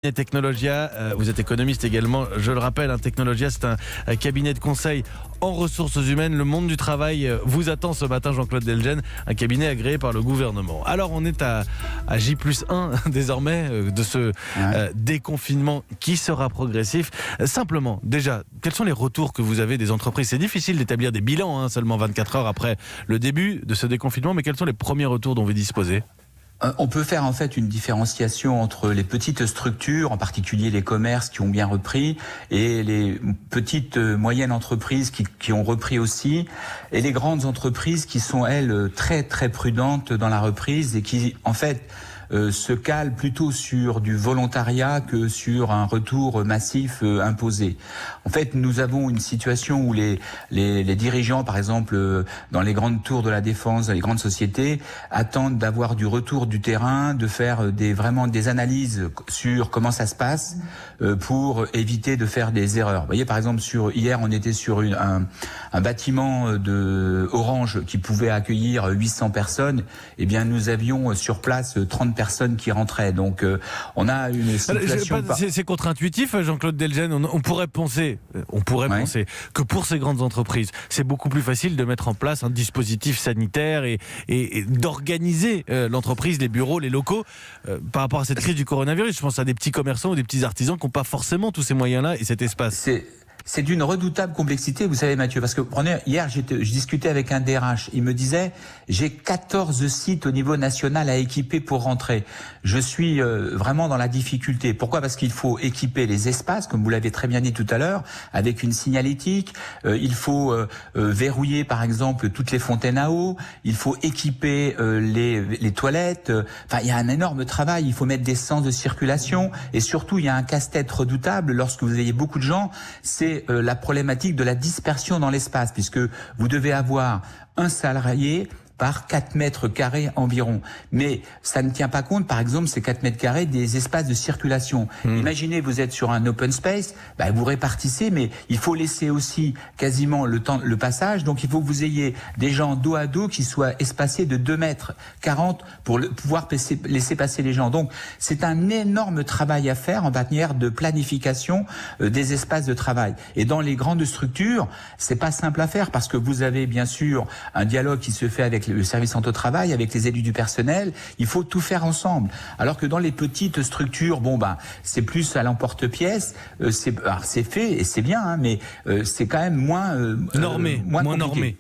Et Technologia, vous êtes économiste également, je le rappelle, Technologia c'est un cabinet de conseil en ressources humaines. Le monde du travail vous attend ce matin, Jean-Claude Delgen, un cabinet agréé par le gouvernement. Alors on est à J+1 désormais de ce déconfinement qui sera progressif. Simplement, déjà, quels sont les retours que vous avez des entreprises? C'est difficile d'établir des bilans seulement 24 heures après le début de ce déconfinement, mais quels sont les premiers retours dont vous disposez? On peut faire en fait une différenciation entre les petites structures, en particulier les commerces qui ont bien repris, et les petites moyennes entreprises qui ont repris aussi, et les grandes entreprises qui sont elles très très prudentes dans la reprise et qui en fait se calent plutôt sur du volontariat que sur un retour massif imposé. En fait, nous avons une situation où les dirigeants, par exemple, dans les grandes tours de la défense, dans les grandes sociétés, attendent d'avoir du retour du terrain, de faire vraiment des analyses sur comment ça se passe pour éviter de faire des erreurs. Vous voyez, par exemple, hier, on était sur un bâtiment de Orange qui pouvait accueillir 800 personnes. Eh bien, nous avions sur place 30 personnes qui rentraient. Donc, on a une situation... C'est contre-intuitif, Jean-Claude Delgen. On pourrait penser que pour ces grandes entreprises, c'est beaucoup plus facile de mettre en place un dispositif sanitaire et d'organiser l'entreprise, les bureaux, les locaux par rapport à cette crise du coronavirus. Je pense à des petits commerçants ou des petits artisans qui n'ont pas forcément tous ces moyens-là et cet espace. C'est d'une redoutable complexité, vous savez Mathieu, parce que hier je discutais avec un DRH, il me disait j'ai 14 sites au niveau national à équiper pour rentrer. Je suis vraiment dans la difficulté. Pourquoi? Parce qu'il faut équiper les espaces, comme vous l'avez très bien dit tout à l'heure, avec une signalétique, il faut verrouiller par exemple toutes les fontaines à eau, il faut équiper les toilettes, enfin il y a un énorme travail, il faut mettre des sens de circulation et surtout il y a un casse-tête redoutable lorsque vous avez beaucoup de gens, c'est la problématique de la dispersion dans l'espace, puisque vous devez avoir un salarié par 4 mètres carrés environ. Mais ça ne tient pas compte, par exemple, ces 4 mètres carrés des espaces de circulation. Imaginez, vous êtes sur un open space, vous répartissez, mais il faut laisser aussi quasiment le passage. Donc il faut que vous ayez des gens dos à dos qui soient espacés de 2 mètres 40 pour pouvoir laisser passer les gens. Donc c'est un énorme travail à faire en matière de planification des espaces de travail. Et dans les grandes structures, c'est pas simple à faire parce que vous avez bien sûr un dialogue qui se fait avec le service santé au travail, avec les élus du personnel, il faut tout faire ensemble. Alors que dans les petites structures, c'est plus à l'emporte-pièce, c'est fait et c'est bien, mais c'est quand même moins normé.